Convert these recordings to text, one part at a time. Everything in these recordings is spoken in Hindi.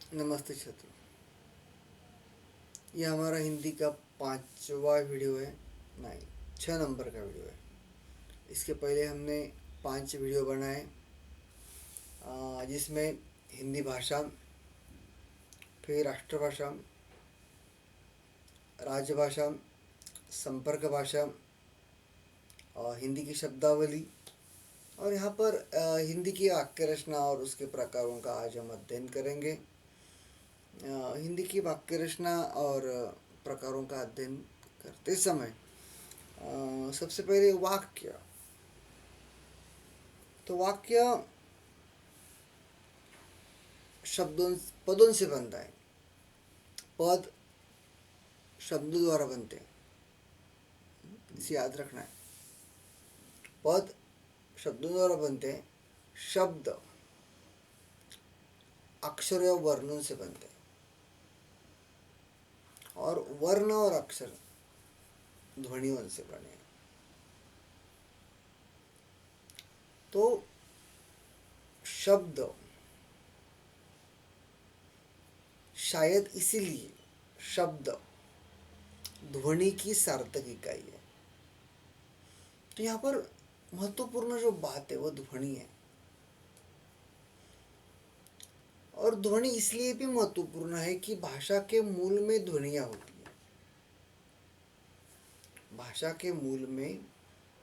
नमस्ते छात्रों। ये हमारा हिंदी का 5वां वीडियो है। नहीं, 6 नंबर का वीडियो है। इसके पहले हमने 5 वीडियो बनाए, जिसमें हिंदी भाषा, फिर राष्ट्रभाषा, राजभाषा, संपर्क भाषा और हिंदी की शब्दावली। और यहाँ पर हिंदी की वाक्य रचना और उसके प्रकारों का आज हम अध्ययन करेंगे। हिंदी की वाक्य रचना और प्रकारों का अध्ययन करते समय सबसे पहले वाक्य। तो वाक्य शब्दों पदों से बनता है। पद शब्दों द्वारा बनते हैं, इसे याद रखना है। पद शब्दों द्वारा बनते हैं। शब्द अक्षर या वर्णों से बनते हैं। और वर्ण और अक्षर ध्वनियों से बने हैं। तो शब्द शायद इसीलिए शब्द ध्वनि की सार्थक इकाई है। तो यहाँ पर महत्वपूर्ण जो बात है वो ध्वनि है। और ध्वनि इसलिए भी महत्वपूर्ण है कि भाषा के मूल में ध्वनियाँ होती है। भाषा के मूल में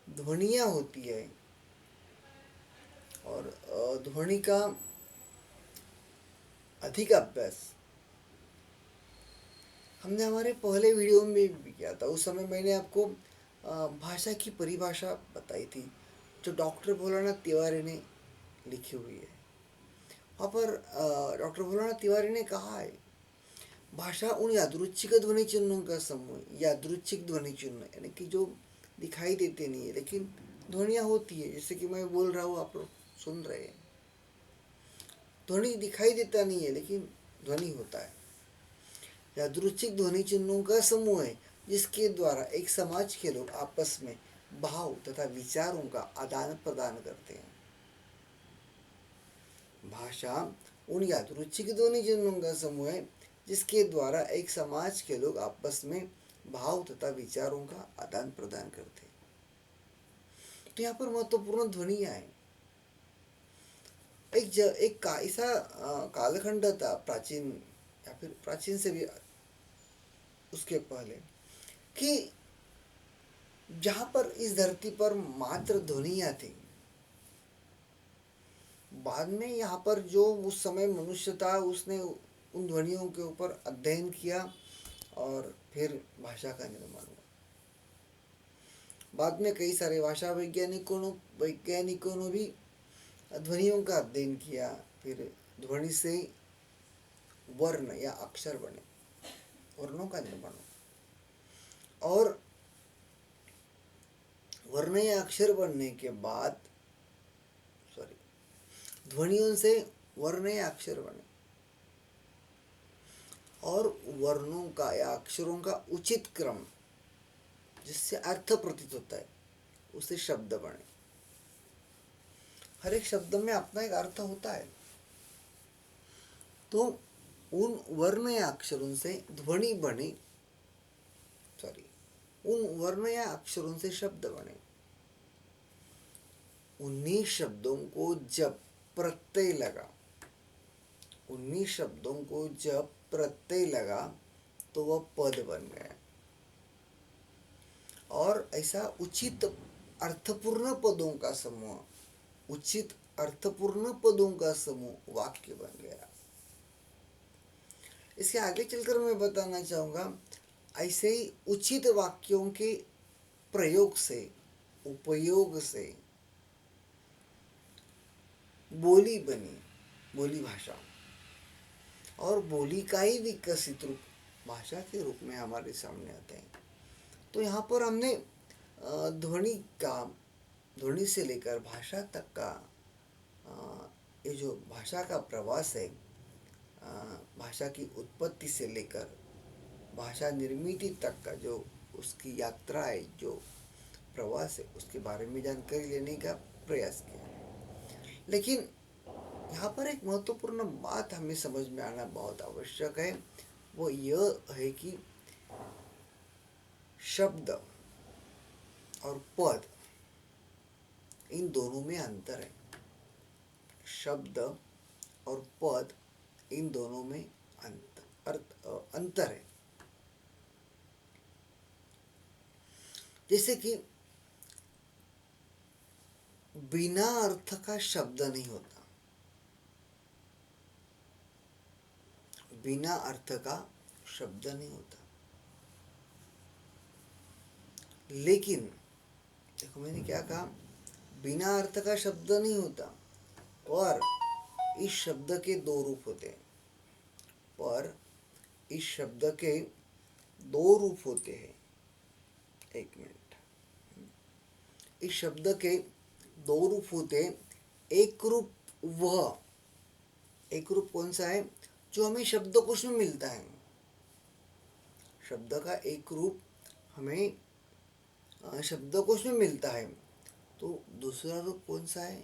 ध्वनियाँ होती है। और ध्वनि का अधिक अभ्यास हमने हमारे पहले वीडियो में भी किया था। उस समय मैंने आपको भाषा की परिभाषा बताई थी, जो डॉक्टर भोलानाथ तिवारी ने लिखी हुई है। वहाँ पर डॉक्टर भोलानाथ तिवारी ने कहा है, भाषा उन यादृच्छिक ध्वनि चिन्हों का समूह। यादृच्छिक ध्वनि चिन्ह यानी कि जो दिखाई देते नहीं है लेकिन ध्वनियाँ होती है। जैसे कि मैं बोल रहा हूँ, आप लोग सुन रहे हैं। ध्वनि दिखाई देता नहीं है लेकिन ध्वनि होता है। यादृच्छिक ध्वनि चिन्हों का समूह है जिसके द्वारा एक समाज के लोग आपस में भाव तथा विचारों का आदान प्रदान करते हैं। भाषा उन यादृच्छिक ध्वनि चिन्हों का समूह है जिसके द्वारा एक समाज के लोग आपस में भाव तथा विचारों का आदान प्रदान करते हैं। तो यहाँ पर महत्वपूर्ण ध्वनियाँ हैं। एक ऐसा कालखंड था, प्राचीन या फिर प्राचीन से भी उसके पहले, कि जहाँ पर इस धरती पर मात्र ध्वनियाँ थी। बाद में यहाँ पर जो उस समय मनुष्य था उसने उन ध्वनियों के ऊपर अध्ययन किया और फिर भाषा का निर्माण हुआ। बाद में कई सारे भाषा वैज्ञानिकों ने भी ध्वनियों का अध्ययन किया। फिर ध्वनि से वर्ण या अक्षर बने, वर्णों का निर्माण हुआ। और वर्ण या अक्षर बनने के बाद ध्वनियों से वर्ण या अक्षर बने और वर्णों का या अक्षरों का उचित क्रम जिससे अर्थ प्रतीत होता है उसे शब्द बने। हर एक शब्द में अपना एक अर्थ होता है। तो उन वर्ण या अक्षरों से ध्वनि बने, उन वर्ण या अक्षरों से शब्द बने। उन्हीं शब्दों को जब प्रत्यय लगा, उन्हीं शब्दों को जब प्रत्यय लगा तो वह पद बन गया। और ऐसा उचित अर्थपूर्ण पदों का समूह, उचित अर्थपूर्ण पदों का समूह वाक्य बन गया। इसके आगे चलकर मैं बताना चाहूँगा, ऐसे ही उचित वाक्यों के प्रयोग से, उपयोग से बोली बनी, बोली भाषा। और बोली का ही विकसित रूप भाषा के रूप में हमारे सामने आते हैं। तो यहाँ पर हमने ध्वनि से लेकर भाषा तक का ये जो भाषा का प्रवास है, भाषा की उत्पत्ति से लेकर भाषा निर्मित तक का जो उसकी यात्रा है, जो प्रवास है, उसके बारे में जानकारी लेने का प्रयास किया। लेकिन यहाँ पर एक महत्वपूर्ण बात हमें समझ में आना बहुत आवश्यक है, वो यह है कि शब्द और पद, इन दोनों में अंतर है। शब्द और पद, इन दोनों में अंतर है। जैसे कि बिना अर्थ का शब्द नहीं होता, बिना अर्थ का शब्द नहीं होता। लेकिन देखो मैंने क्या कहा, बिना अर्थ का शब्द नहीं होता, पर इस शब्द के दो रूप होते हैं। पर इस शब्द के दो रूप होते हैं। एक मिनट, इस शब्द के दो रूप होते हैं। एक रूप वह, एक रूप कौन सा है, जो हमें शब्दकोश में मिलता है। शब्द का एक रूप हमें शब्दकोश में मिलता है। तो दूसरा रूप कौन सा है,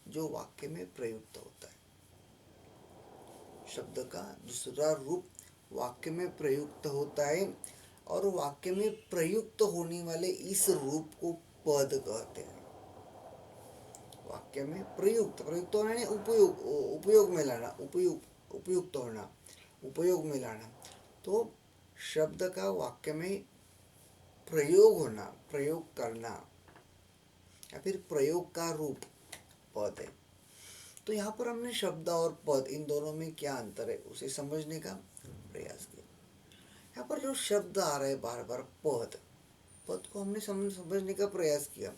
जो वाक्य में प्रयुक्त होता है। शब्द का दूसरा रूप वाक्य में प्रयुक्त होता है, और वाक्य में प्रयुक्त होने वाले इस रूप को पद कहते हैं। वाक्य में प्रयुक्त, प्रयुक्त होना यानी उपयोग, उपयोग में लाना, उपयुक्त होना, उपयोग में लाना। तो शब्द का वाक्य में प्रयोग होना, प्रयोग करना, या फिर प्रयोग का रूप पद है। तो यहाँ पर हमने शब्द और पद, इन दोनों में क्या अंतर है उसे समझने का प्रयास किया। यहाँ पर जो शब्द आ रहा है बार बार, पद, पद को हमने समझने का प्रयास किया।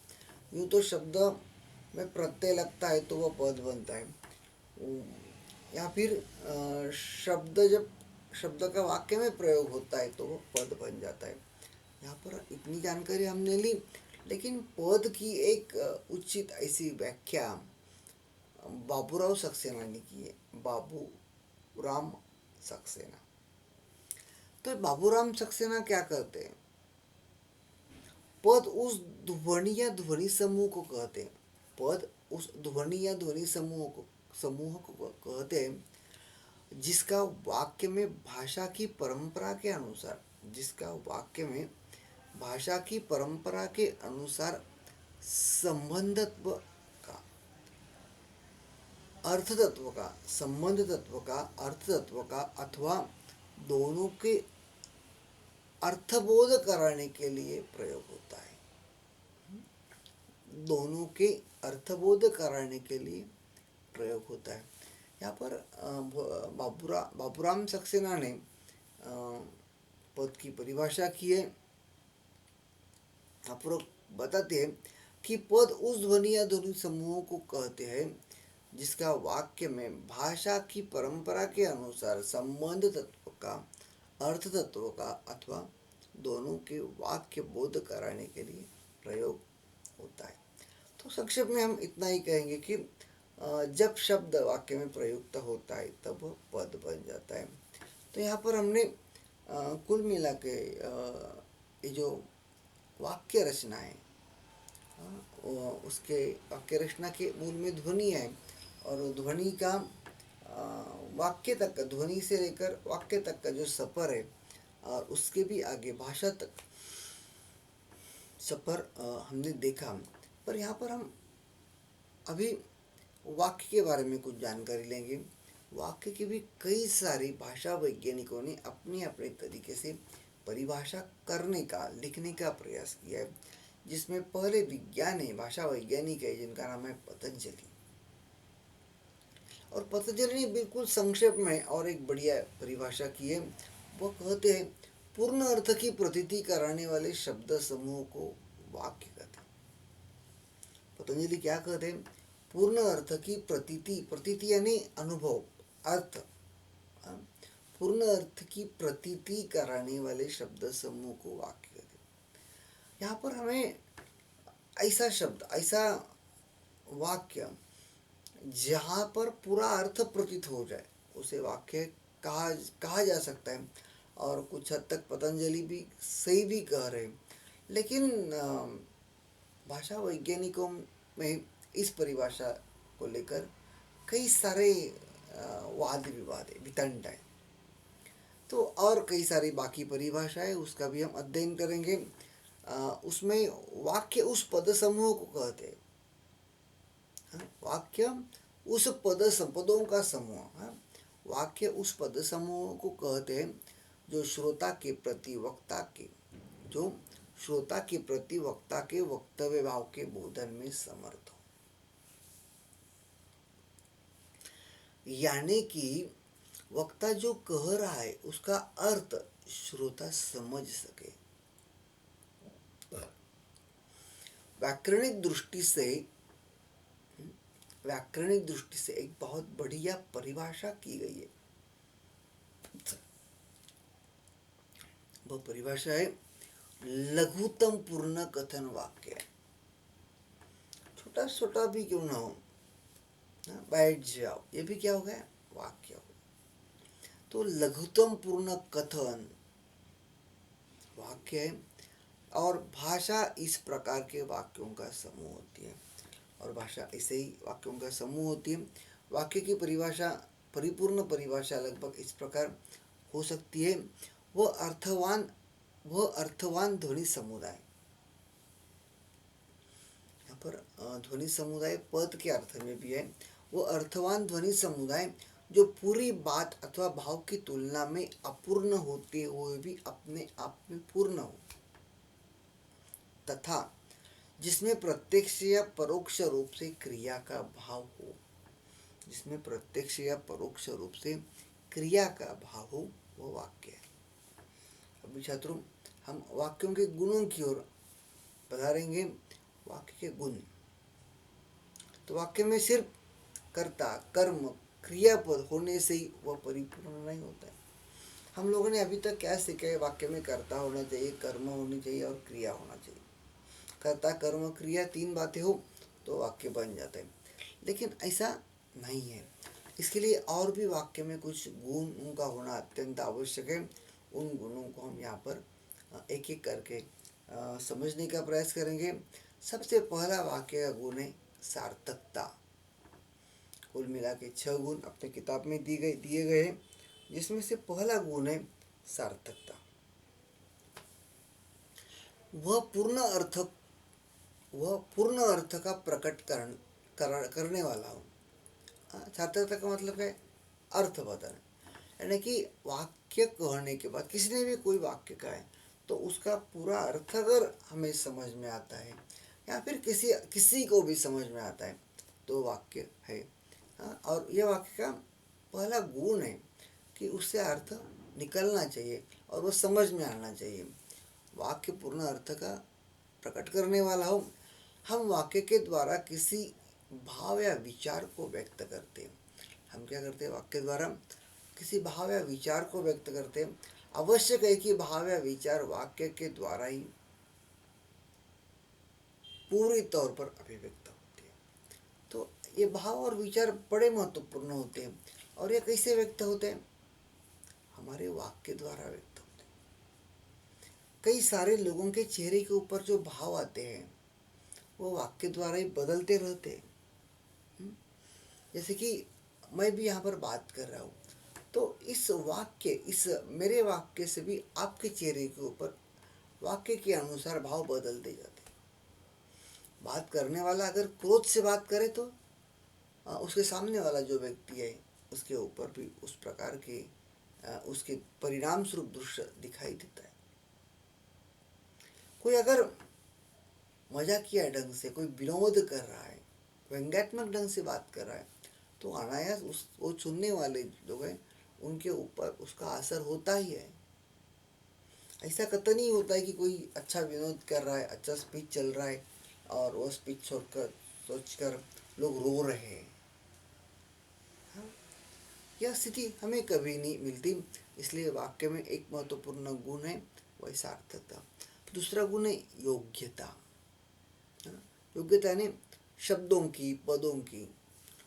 यूँ तो शब्द में प्रत्यय लगता है तो वह पद बनता है, या फिर शब्द जब शब्द का वाक्य में प्रयोग होता है तो वो पद बन जाता है। यहाँ पर इतनी जानकारी हमने ली, लेकिन पद की एक उचित ऐसी व्याख्या बाबूराव सक्सेना ने की है। बाबूराम सक्सेना। तो बाबूराम सक्सेना क्या कहते हैं, पद उस ध्वनि या ध्वनि समूह को कहते हैं। पद उस ध्वनि या ध्वनि समूह को कहते हैं जिसका वाक्य में भाषा की परंपरा के अनुसार, जिसका वाक्य में भाषा की परंपरा के अनुसार संबंधत्व का, अर्थ तत्व का, संबंध तत्व का, अर्थ तत्व का, अथवा दोनों के अर्थबोध कराने के लिए प्रयोग होता है। दोनों के अर्थबोध कराने के लिए प्रयोग होता है। यहाँ पर बाबूराम सक्सेना ने पद की परिभाषा की है। यहाँ पर बताते हैं कि पद उस ध्वनि या ध्वनि समूहों को कहते हैं जिसका वाक्य में भाषा की परंपरा के अनुसार संबंध तत्व का, अर्थ तत्व का, अथवा दोनों के वाक्य बोध कराने के लिए प्रयोग होता है। तो संक्षेप में हम इतना ही कहेंगे कि जब शब्द वाक्य में प्रयुक्त होता है तब वह पद बन जाता है। तो यहाँ पर हमने कुल मिला के ये जो वाक्य रचना है, उसके वाक्य रचना के मूल में ध्वनि है, और ध्वनि का वाक्य तक का, ध्वनि से लेकर वाक्य तक का जो सफ़र है, और उसके भी आगे भाषा तक सफ़र हमने देखा। पर यहाँ पर हम अभी वाक्य के बारे में कुछ जानकारी लेंगे। वाक्य की भी कई सारी भाषा वैज्ञानिकों ने अपने अपने तरीके से परिभाषा करने का, लिखने का प्रयास किया है, जिसमें पहले विज्ञानी, भाषा वैज्ञानिक है जिनका नाम है पतंजलि। और पतंजलि ने बिल्कुल संक्षेप में और एक बढ़िया परिभाषा की है। वो कहते हैं पूर्ण अर्थ की प्रतीति कराने वाले शब्द समूह को वाक्य कहते हैं। पतंजलि क्या कहते हैं, पूर्ण अर्थ की प्रतीति, प्रतीति यानी अनुभव, अर्थ, पूर्ण अर्थ की प्रतीति कराने वाले शब्द समूह को वाक्य कहते हैं। यहाँ पर हमें ऐसा शब्द, ऐसा वाक्य जहाँ पर पूरा अर्थ प्रतीत हो जाए उसे वाक्य कहा जा सकता है। और कुछ हद तक पतंजलि भी सही भी कह रहे हैं, लेकिन भाषा वैज्ञानिकों में इस परिभाषा को लेकर कई सारे वाद विवाद है, वितंड है। तो और कई सारी बाकी परिभाषाएं उसका भी हम अध्ययन करेंगे। उसमें वाक्य उस पद समूह को कहते हैं। वाक्य उस पदों का समूह। वाक्य उस पद समूह को कहते हैं जो श्रोता के प्रति वक्ता के जो श्रोता के प्रति वक्ता के वक्तव्य भाव के बोधन में समर्थ हो। यानी कि वक्ता जो कह रहा है उसका अर्थ श्रोता समझ सके। व्याकरणिक दृष्टि से एक बहुत बढ़िया परिभाषा की गई है। वो परिभाषा है लघुतम पूर्ण कथन वाक्य। छोटा छोटा भी क्यों ना हो, बैठ जाओ, ये भी क्या हो गया, वाक्य हो। तो लघुतम पूर्ण कथन वाक्य है। और भाषा इस प्रकार के वाक्यों का समूह होती है। और भाषा ऐसे ही वाक्यों का समूह होती है। वाक्य की परिभाषा, परिपूर्ण परिभाषा लगभग इस प्रकार हो सकती है। वह अर्थवान ध्वनि समुदाय। यहाँ पर ध्वनि समुदाय पद के अर्थ में भी है। वो अर्थवान ध्वनि समुदाय जो पूरी बात अथवा भाव की तुलना में अपूर्ण होते हुए भी अपने आप में पूर्ण हो, तथा जिसमें प्रत्यक्ष या परोक्ष रूप से क्रिया का भाव हो। जिसमें प्रत्यक्ष या परोक्ष रूप से क्रिया का भाव हो, वो वाक्य है। अभी छात्रों, हम वाक्यों के गुणों की ओर पधारेंगे। वाक्य के गुण। तो वाक्य में सिर्फ कर्ता, कर्म, क्रियापद होने से ही वह परिपूर्ण नहीं होता है। हम लोगों ने अभी तक क्या सीखा है, वाक्य में कर्ता होना चाहिए, कर्म होनी चाहिए और क्रिया होना चाहिए। कर्ता, कर्म, क्रिया, तीन बातें हो तो वाक्य बन जाता है। लेकिन ऐसा नहीं है। इसके लिए और भी वाक्य में कुछ गुण का होना अत्यंत आवश्यक है। उन गुणों को हम यहाँ पर एक एक करके समझने का प्रयास करेंगे। सबसे पहला वाक्य का गुण है सार्थकता। कुल मिला के 6 गुण अपने किताब में दिए गए हैं, जिसमें से पहला गुण है सार्थकता। वह पूर्ण अर्थ का प्रकट करने वाला हो। सार्थकता का मतलब है अर्थ बताना। यानी कि वाक्य कहने के बाद किसी ने भी कोई वाक्य कहा है तो उसका पूरा अर्थ अगर हमें समझ में आता है या फिर किसी को भी समझ में आता है तो वाक्य है। और यह वाक्य का पहला गुण है कि उससे अर्थ निकलना चाहिए और वो समझ में आना चाहिए। वाक्य पूर्ण अर्थ का प्रकट करने वाला हो। हम वाक्य के द्वारा किसी भाव या विचार को व्यक्त करते हैं। हम क्या करते हैं, वाक्य द्वारा किसी भाव या विचार को व्यक्त करते हैं। आवश्यक है कि भाव या विचार वाक्य के द्वारा ही पूरी तौर पर अभिव्यक्त होते हैं। तो ये भाव और विचार बड़े महत्वपूर्ण होते हैं। और ये कैसे व्यक्त होते हैं, हमारे वाक्य द्वारा व्यक्त होते हैं। कई सारे लोगों के चेहरे के ऊपर जो भाव आते हैं वो वाक्य द्वारा ही बदलते रहते हैं। जैसे कि मैं भी यहाँ पर बात कर रहा हूँ तो इस मेरे वाक्य से भी आपके चेहरे के ऊपर वाक्य के अनुसार भाव बदलते जाते हैं। बात करने वाला अगर क्रोध से बात करे तो उसके सामने वाला जो व्यक्ति है उसके ऊपर भी उस प्रकार के उसके परिणाम स्वरूप दृश्य दिखाई देता है। कोई अगर मजाकिया ढंग से, कोई विनोद कर रहा है, व्यंग्यात्मक ढंग से बात कर रहा है तो अनायास वो सुनने वाले लोग हैं उनके ऊपर उसका असर होता ही है। ऐसा कतई नहीं होता है कि कोई अच्छा विनोद कर रहा है, अच्छा स्पीच चल रहा है और वो स्पीच सोचकर लोग रो रहे हैं। हाँ? यह स्थिति हमें कभी नहीं मिलती। इसलिए वाक्य में एक महत्वपूर्ण गुण है वह सार्थकता। दूसरा गुण है योग्यता। योग्यता यानी शब्दों की, पदों की,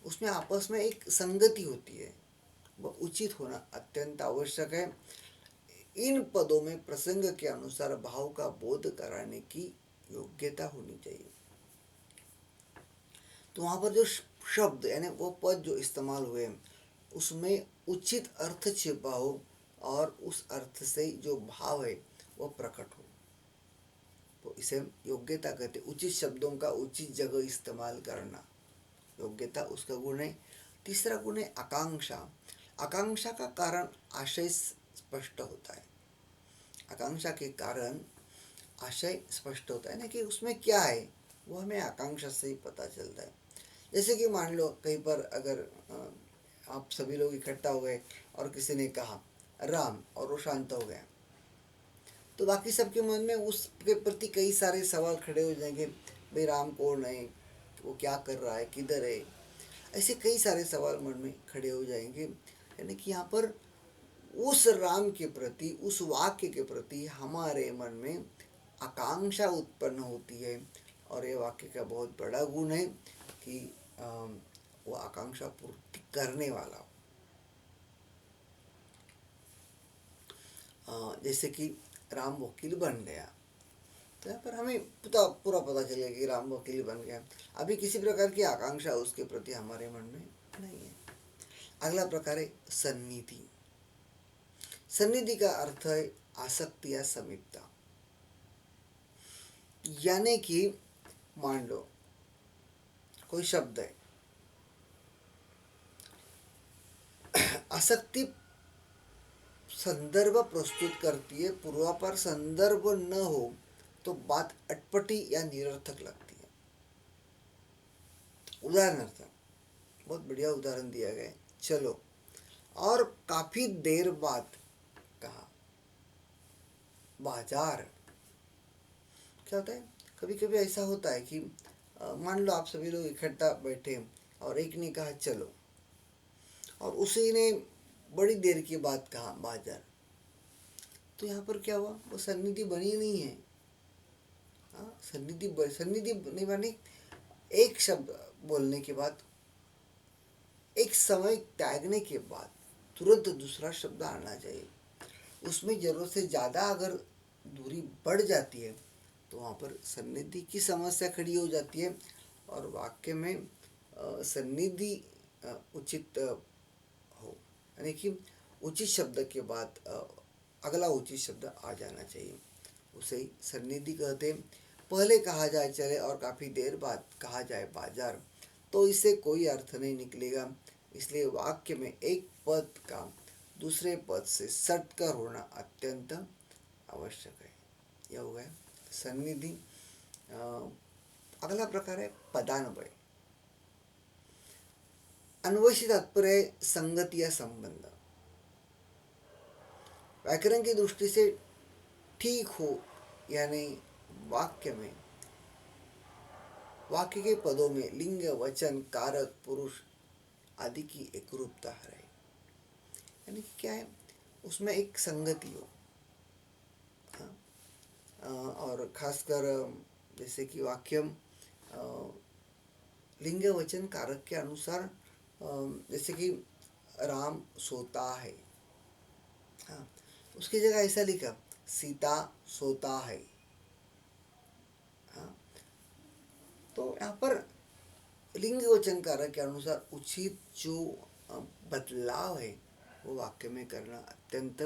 उसमें आपस में एक संगति होती है, वह उचित होना अत्यंत आवश्यक है। इन पदों में प्रसंग के अनुसार भाव का बोध कराने की योग्यता होनी चाहिए। तो वहाँ पर जो शब्द यानी वो पद जो इस्तेमाल हुए उसमें उचित अर्थ छिपा हो और उस अर्थ से जो भाव है वो प्रकट हो, तो इसे योग्यता कहते। उचित शब्दों का उचित जगह इस्तेमाल करना योग्यता उसका गुण है। तीसरा गुण है आकांक्षा। आकांक्षा का कारण आशय स्पष्ट होता है। आकांक्षा के कारण आशय स्पष्ट होता है ना, कि उसमें क्या है वो हमें आकांक्षा से ही पता चलता है। जैसे कि मान लो कहीं पर अगर आप सभी लोग इकट्ठा हो गए और किसी ने कहा राम और वो शांत हो गया, तो बाकी सबके मन में उसके प्रति कई सारे सवाल खड़े हो जाएंगे। भाई राम कौन है, वो क्या कर रहा है, किधर है, ऐसे कई सारे सवाल मन में खड़े हो जाएंगे। यानी कि यहाँ पर उस राम के प्रति, उस वाक्य के प्रति हमारे मन में आकांक्षा उत्पन्न होती है। और ये वाक्य का बहुत बड़ा गुण है कि वो आकांक्षा पूर्ति करने वाला हो। जैसे कि राम वकील बन गया, तो यहाँ पर हमें पूरा पता चलेगा कि राम वकील बन गया। अभी किसी प्रकार की आकांक्षा उसके प्रति हमारे मन में नहीं है। अगला प्रकार है सन्निधि। सन्निधि का अर्थ है आसक्ति या समीपता। यानी कि मान लो कोई शब्द है, आसक्ति संदर्भ प्रस्तुत करती है, पूर्वापर संदर्भ न हो तो बात अटपटी या निरर्थक लगती है। उदाहरणार्थ बहुत बढ़िया उदाहरण दिया गया है, चलो और काफी देर बाद कहा बाजार। क्या होता है, कभी कभी ऐसा होता है कि मान लो आप सभी लोग इकट्ठा बैठे और एक ने कहा चलो, और उसी ने बड़ी देर के बाद कहा बाजार, तो यहाँ पर क्या हुआ, वो सन्निधि बनी नहीं है। हाँ, सन्निधि नहीं बनी। एक शब्द बोलने के बाद, एक समय त्यागने के बाद तुरंत दूसरा शब्द आना चाहिए। उसमें जरूरत से ज़्यादा अगर दूरी बढ़ जाती है तो वहाँ पर सन्निधि की समस्या खड़ी हो जाती है और वाक्य में सन्निधि उचित हो, यानी कि उचित शब्द के बाद अगला उचित शब्द आ जाना चाहिए, उसे ही सन्निधि कहते हैं। पहले कहा जाए चले और काफ़ी देर बाद कहा जाए बाजार, तो इससे कोई अर्थ नहीं निकलेगा। इसलिए वाक्य में एक पद का दूसरे पद से सटकर होना अत्यंत आवश्यक है। यह हो गया सन्निधि। अगला प्रकार है पदान्वय। अन्वय से तात्पर्य संगति या संबंध। व्याकरण की दृष्टि से ठीक हो, यानी वाक्य में, वाक्य के पदों में लिंग वचन कारक पुरुष आदि की एक रूपता है। यानी कि क्या है, उसमें एक संगति हो। हाँ, और खासकर जैसे कि वाक्य लिंग वचन कारक के अनुसार, जैसे कि राम सोता है, हाँ, उसकी जगह ऐसा लिखा सीता सोता है। हाँ, तो यहाँ पर लिंग वचन कारक के अनुसार उचित जो बदलाव है वो वाक्य में करना अत्यंत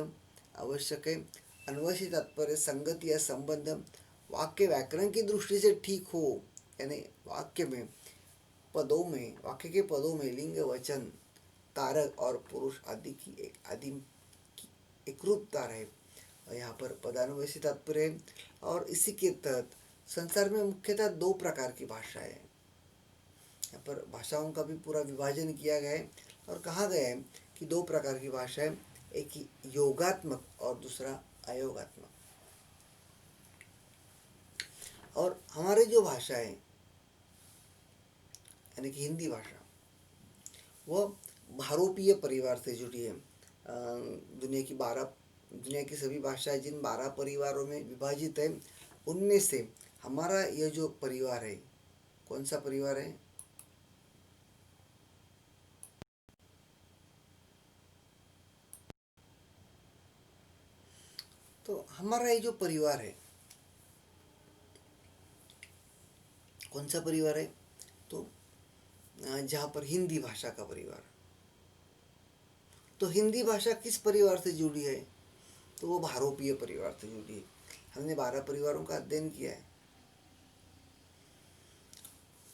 आवश्यक है। अन्वय से तात्पर्य संगति या संबंध। वाक्य व्याकरण की दृष्टि से ठीक हो, यानी वाक्य में पदों में, वाक्य के पदों में लिंग वचन कारक और पुरुष आदि की एक रूपता रहे। यहाँ पर पदान्वय से तात्पर्य है। और इसी के तहत संसार में मुख्यतः दो प्रकार की भाषाएं हैं। यहाँ पर भाषाओं का भी पूरा विभाजन किया गया है और कहा गया है कि दो प्रकार की भाषा है, एक योगात्मक और दूसरा अयोगात्मक। और हमारी जो भाषा है यानी कि हिंदी भाषा, वह भारोपीय परिवार से जुड़ी है। दुनिया की सभी भाषाएं जिन 12 परिवारों में विभाजित है, उनमें से हमारा यह जो परिवार है, कौन सा परिवार है, तो हमारा ये जो परिवार है, कौन सा परिवार है, तो जहाँ पर हिंदी भाषा का परिवार। तो हिंदी भाषा किस परिवार से जुड़ी है? तो वो भारोपीय परिवार से जुड़ी है। हमने 12 परिवारों का अध्ययन किया है।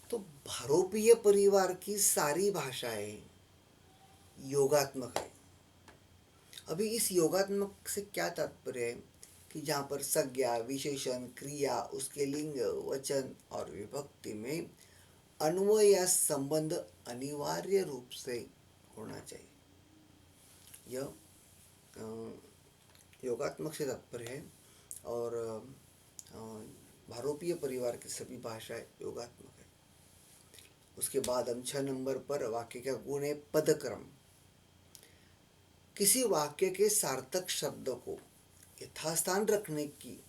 तो भारोपीय परिवार की सारी भाषाएं योगात्मक है। अभी इस योगात्मक से क्या तात्पर्य है कि जहाँ पर संज्ञा, विशेषण, क्रिया, उसके लिंग, वचन और विभक्ति में अन्वय या संबंध अनिवार्य रूप से होना चाहिए। यह योगात्मक से तात्पर्य है। और भारोपीय परिवार की सभी भाषाएं योगात्मक है। उसके बाद हम 6 नंबर पर वाक्य का गुण है पदक्रम। किसी वाक्य के सार्थक शब्द को यथास्थान रखने की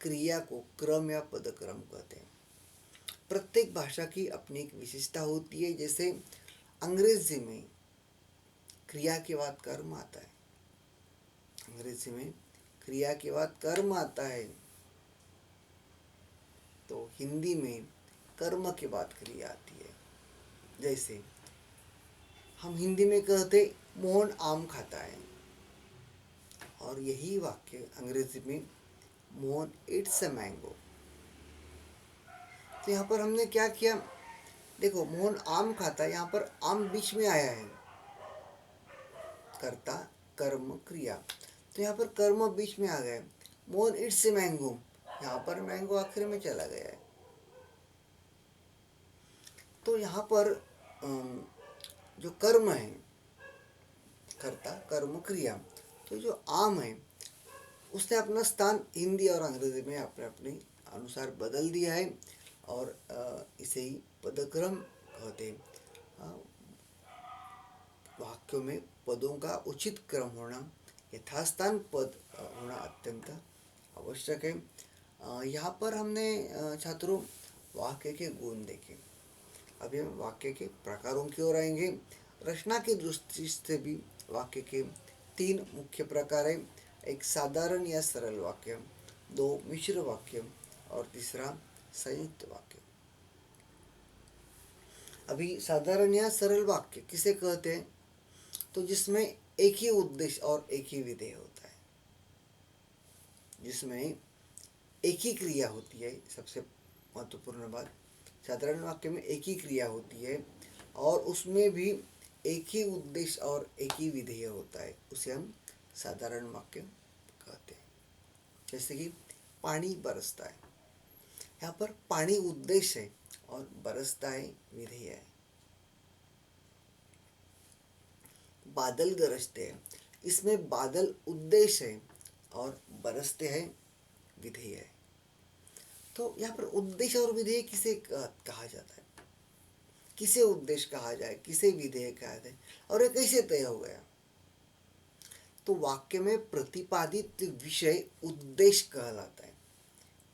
क्रिया को क्रम या पदक्रम कहते हैं। प्रत्येक भाषा की अपनी एक विशेषता होती है। जैसे अंग्रेजी में क्रिया के बाद कर्म आता है। अंग्रेजी में क्रिया के बाद कर्म आता है, तो हिंदी में कर्म के बाद क्रिया आती है। जैसे हम हिंदी में कहते मोहन आम खाता है, और यही वाक्य अंग्रेजी में मोहन इट्स अ मैंगो। तो यहाँ पर हमने क्या किया, देखो मोहन आम खाता है, यहाँ पर आम बीच में आया है, कर्ता कर्म क्रिया। तो यहाँ पर कर्म बीच में आ गया। मोहन इट्स ए मैंगो, यहाँ पर मैंगो आखिर में चला गया है। तो यहाँ पर जो कर्म है, कर्ता कर्म क्रिया, तो जो आम है उसने अपना स्थान हिंदी और अंग्रेजी में अपने अपने अनुसार बदल दिया है, और इसे ही पदक्रम कहते हैं। वाक्यों में पदों का उचित क्रम होना, यथास्थान पद होना अत्यंत आवश्यक है। यहाँ पर हमने छात्रों वाक्य के गुण देखे। अभी हम वाक्य के प्रकारों की ओर आएंगे। रचना की दृष्टि से भी वाक्य के 3 मुख्य प्रकार हैं। एक साधारण या सरल वाक्य, 2 मिश्र वाक्य और तीसरा संयुक्त वाक्य। अभी साधारण या सरल वाक्य किसे कहते हैं? तो जिसमें एक ही उद्देश्य और एक ही विधेय होता है, जिसमें एक ही क्रिया होती है। सबसे महत्वपूर्ण बात, साधारण वाक्य में एक ही क्रिया होती है और उसमें भी एक ही उद्देश्य और एक ही विधेय होता है, उसे हम साधारण वाक्य कहते हैं। जैसे कि पानी बरसता है, यहाँ पर पानी उद्देश्य है और बरसता है विधेय है। बादल गरजते हैं, इसमें बादल उद्देश्य है और बरसते हैं विधेय है। तो यहाँ पर उद्देश्य और विधेय किसे कहा जाता है, किसे उद्देश्य कहा जाए, किसे विधेय कहा जाए, और ये कैसे तय हो गया? तो वाक्य में प्रतिपादित विषय उद्देश्य कहलाता है।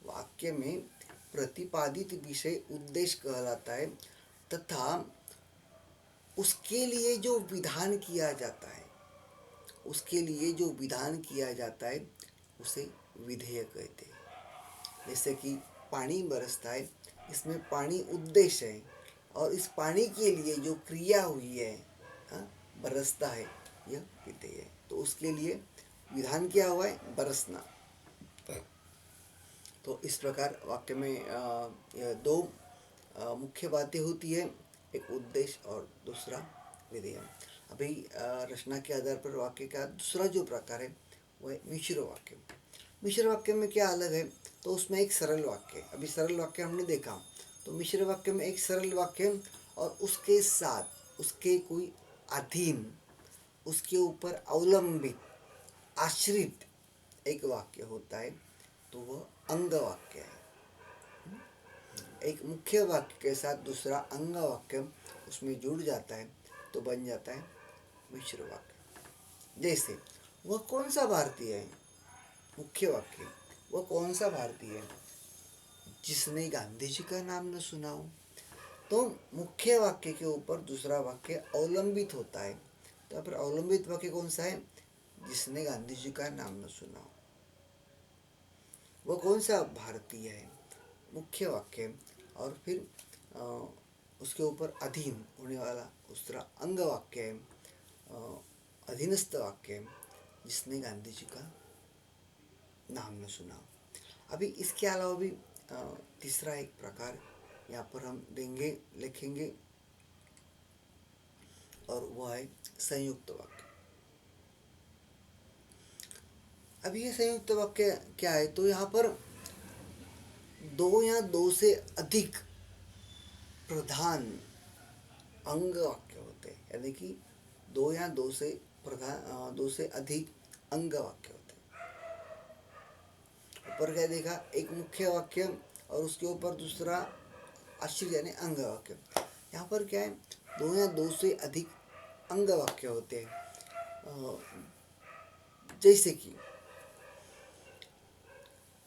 वाक्य में प्रतिपादित विषय उद्देश्य कहलाता है, तथा उसके लिए जो विधान किया जाता है, उसके लिए जो विधान किया जाता है उसे विधेय कहते हैं। जैसे कि पानी बरसता है, इसमें पानी उद्देश्य है और इस पानी के लिए जो क्रिया हुई है, बरसता है, यह विधेय है। तो उसके लिए विधान क्या हुआ है? बरसना। तो इस प्रकार वाक्य में यह 2 मुख्य बातें होती है, एक उद्देश्य और दूसरा विधेय। अभी रचना के आधार पर वाक्य का दूसरा जो प्रकार है वह है मिश्र वाक्य। मिश्र वाक्य में क्या अलग है? तो उसमें एक सरल वाक्य है। अभी सरल वाक्य हमने देखा, तो मिश्र वाक्य में एक सरल वाक्य और उसके साथ उसके कोई अधीन, उसके ऊपर अवलंबित, आश्रित एक वाक्य होता है, तो वह अंग वाक्य है। एक मुख्य वाक्य के साथ दूसरा अंग वाक्य उसमें जुड़ जाता है तो बन जाता है मिश्र वाक्य। जैसे वह कौन सा भारतीय है, मुख्य वाक्य, वह कौन सा भारतीय है जिसने गांधी जी का नाम न सुना हो। तो मुख्य वाक्य के ऊपर दूसरा वाक्य अवलंबित होता है, तो यहाँ पर अवलंबित वाक्य कौन सा है? जिसने गांधी जी का नाम न सुना हो। वह कौन सा भारतीय है, मुख्य वाक्य, और फिर उसके ऊपर अधीन होने वाला दूसरा अंग वाक्य है, अधीनस्थ वाक्य है, जिसने गांधी जी का नाम न सुना। अभी इसके अलावा भी तीसरा एक प्रकार यहाँ पर हम देंगे, लिखेंगे, और वह है संयुक्त वाक्य। अब ये संयुक्त वाक्य क्या है, तो यहाँ पर दो या दो से अधिक प्रधान अंग वाक्य होते हैं, यानी कि दो या दो से अधिक अंग वाक्य होते हैं। ऊपर क्या देखा, एक मुख्य वाक्य और उसके ऊपर दूसरा आश्रित यानी अंग वाक्य। यहाँ पर क्या है, दो या दो से अधिक अंग वाक्य होते हैं। जैसे कि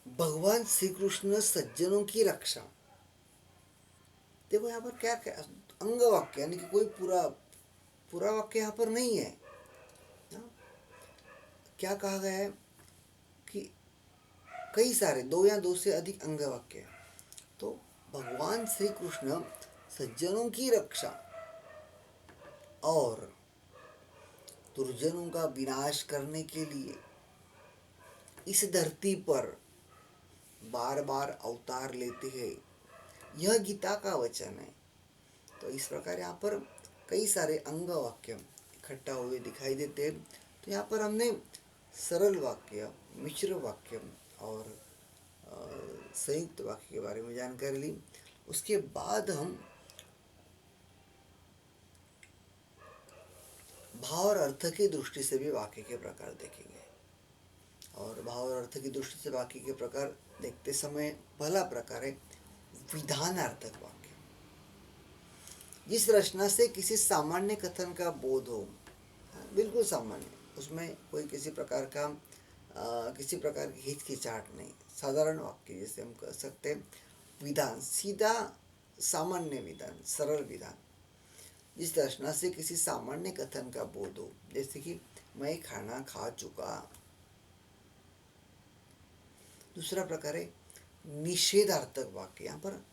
भगवान श्री कृष्ण सज्जनों की रक्षा। देखो यहाँ पर क्या क्या अंग वाक्य, यानी कि कोई पूरा पूरा वाक्य यहाँ पर नहीं है। क्या कहा गया है कि कई सारे दो या दो से अधिक अंग वाक्य। तो भगवान श्री कृष्ण सज्जनों की रक्षा और दुर्जनों का विनाश करने के लिए इस धरती पर बार बार अवतार लेते हैं, यह गीता का वचन है। तो इस प्रकार यहाँ पर कई सारे अंग वाक्य इकट्ठा हुए दिखाई देते हैं। तो यहाँ पर हमने सरल वाक्य, मिश्र वाक्य और संयुक्त वाक्य के बारे में जानकारी ली। उसके बाद हम भाव और अर्थ की दृष्टि से भी वाक्य के प्रकार देखेंगे। और भाव और अर्थ की दृष्टि से वाक्य के प्रकार देखते समय पहला प्रकार है विधानार्थक वाक्य। जिस रचना से किसी सामान्य कथन का बोध हो, बिल्कुल सामान्य, उसमें कोई किसी प्रकार की हिचकिचाहट नहीं, साधारण वाक्य जैसे हम कह सकते हैं। विधान, सीधा सामान्य विधान, सरल विधान। जिस रचना से किसी सामान्य कथन का बोध हो, जैसे कि मैं खाना खा चुका। दूसरा प्रकार है निषेधार्थक वाक्य। यहाँ पर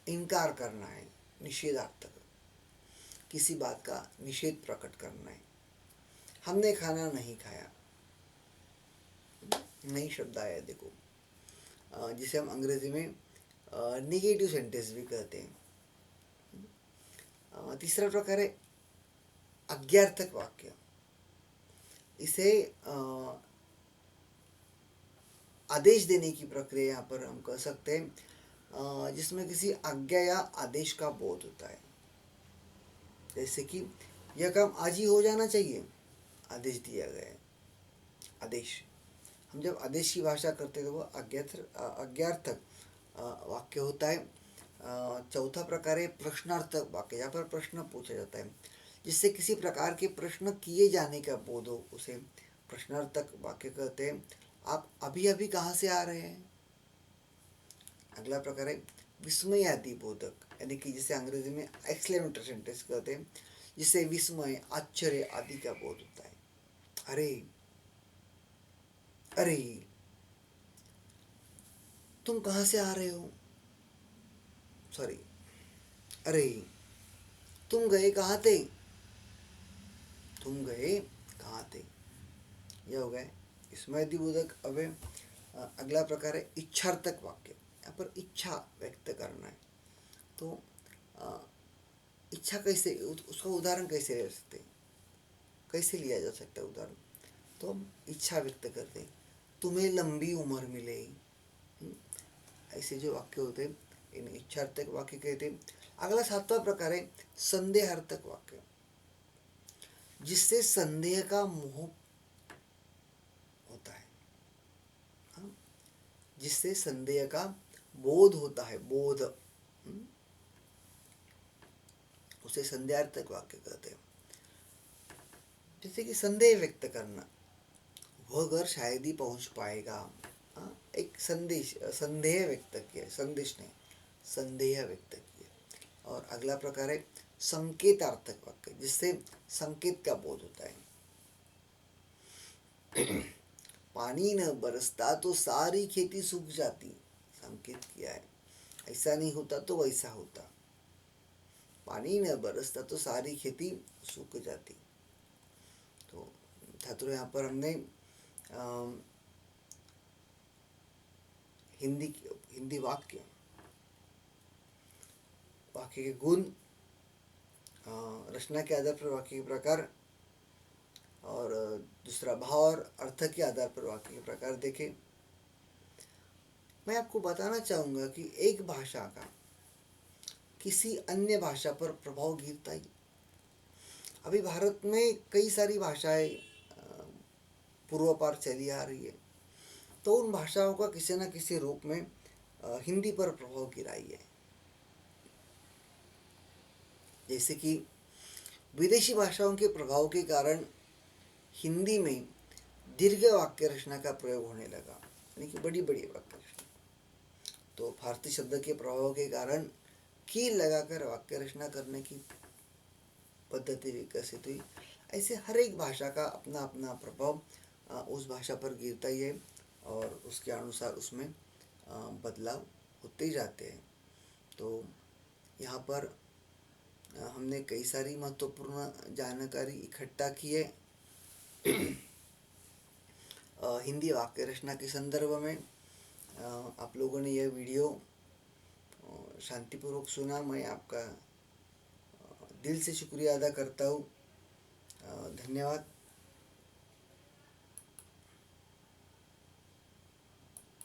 इनकार करना है, निषेधार्थक, किसी बात का निषेध प्रकट करना है। हमने खाना नहीं खाया, नई शब्द आया देखो, जिसे हम अंग्रेजी में नेगेटिव सेंटेंस भी कहते हैं। तीसरा प्रकार है आज्ञार्थक वाक्य। इसे आदेश देने की प्रक्रिया यहाँ पर हम कह सकते हैं, जिसमें किसी आज्ञा या आदेश का बोध होता है। जैसे कि यह काम आज ही हो जाना चाहिए, आदेश दिया गया है। आदेश, हम जब आदेश की भाषा करते हैं तो वो आज्ञार्थक वाक्य होता है। चौथा प्रकार है प्रश्नार्थक वाक्य। यहाँ पर प्रश्न पूछा जाता है, जिससे किसी प्रकार के प्रश्न किए जाने का बोध हो, उसे प्रश्नार्थक वाक्य कहते हैं। आप अभी अभी कहाँ से आ रहे हैं। अगला प्रकार है विस्मयादि बोधक, यानी कि जिसे अंग्रेजी में एक्सक्लेमेटरी सेंटेंस कहते हैं, जिससे विस्मय, आश्चर्य आदि का बोध होता है। अरे अरे तुम कहाँ से आ रहे हो, सॉरी, अरे तुम गए कहाँ थे, तुम गए कहाँ थे, यह हो गए विस्मयादि बोधक। अब अगला प्रकार है इच्छार्थक वाक्य। यहाँ पर इच्छा व्यक्त करना है। तो इच्छा कैसे, उसका उदाहरण कैसे ले सकते हैं, कैसे लिया जा सकता है उदाहरण। तो हम इच्छा व्यक्त करते हैं, तुम्हें लंबी उम्र मिले। ऐसे जो वाक्य होते हैं इन इच्छार्थक वाक्य कहते हैं। अगला सातवां प्रकार है संदेहार्थक वाक्य, जिससे संदेह का मोह होता है, जिससे संदेह का बोध होता है, बोध, उसे संदेहार्थक वाक्य कहते हैं। जैसे कि संदेह व्यक्त करना, वह घर शायद ही पहुंच पाएगा। एक संदेह व्यक्त किया, संदेश नहीं, संदेह व्यक्त किया। और अगला प्रकार है संकेतार्थक वाक्य, जिससे संकेत का बोध होता है। पानी न बरसता तो सारी खेती सूख जाती, संकेत किया है। ऐसा नहीं होता तो वैसा होता। पानी न बरसता तो सारी खेती सूख जाती। तो छात्रों, यहाँ पर हमने हिंदी वाक्य वाक्य के गुण, रचना के आधार पर वाक्य के प्रकार और दूसरा भाव और अर्थ के आधार पर वाक्य के प्रकार देखे। मैं आपको बताना चाहूँगा कि एक भाषा का किसी अन्य भाषा पर प्रभाव गिरता ही। अभी भारत में कई सारी भाषाएं पूर्वापार चली आ रही है, तो उन भाषाओं का किसी न किसी रूप में हिंदी पर प्रभाव गिरा ही है। जैसे कि विदेशी भाषाओं के प्रभाव के कारण हिंदी में दीर्घ वाक्य रचना का प्रयोग होने लगा, यानी कि बड़ी बड़ी वाक्य रचना। तो फारसी शब्द के प्रभाव के कारण कील लगाकर वाक्य रचना करने की पद्धति विकसित हुई। ऐसे हर एक भाषा का अपना अपना प्रभाव उस भाषा पर गिरता ही है और उसके अनुसार उसमें बदलाव होते ही जाते हैं। तो यहाँ पर हमने कई सारी महत्वपूर्ण जानकारी इकट्ठा की है हिंदी वाक्य रचना के संदर्भ में। आप लोगों ने यह वीडियो शांतिपूर्वक सुना, मैं आपका दिल से शुक्रिया अदा करता हूँ। धन्यवाद।